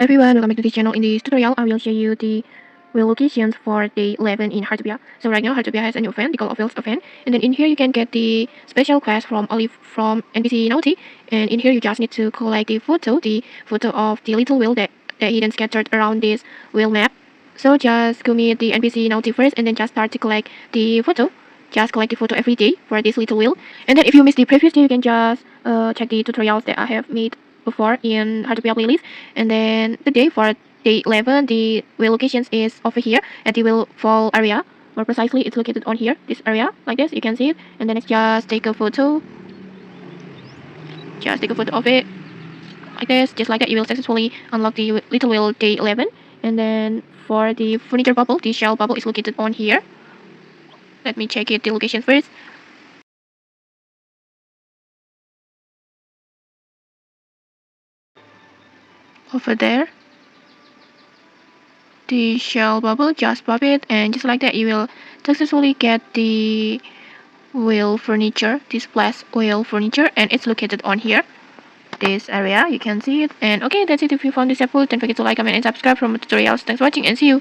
Everyone, welcome back to this channel. In this tutorial, I will show you the wheel locations for day 11 in Heartopia. So right now, Heartopia has a new event, the Call of Wheels event. And then in here, you can get the special quest from Olive from NPC Naughty. And in here, you just need to collect the photo of the little wheel that hidden scattered around this wheel map. So just go meet the NPC Naughty first, and then just start to collect the photo. Just collect the photo every day for this little wheel. And then if you missed the previous day, you can just check the tutorials that I have made before in Heartopia playlist. And then today for day 11, the wheel locations is over here at the wheel fall area. More precisely, it's located on here, this area, like this. You can see it. And then it's just take a photo. Just take a photo of it, like this. Just like that, you will successfully unlock the little wheel day 11. And then for the furniture bubble, the shell bubble is located on here. Let me check it, the location first. Over there, the shell bubble, just pop it, and just like that, you will successfully get the wheel furniture, this splash wheel furniture, and it's located on here, this area. You can see it. And okay, that's it. If you found this helpful, don't forget to like, comment, and subscribe for more tutorials. Thanks for watching, and see you.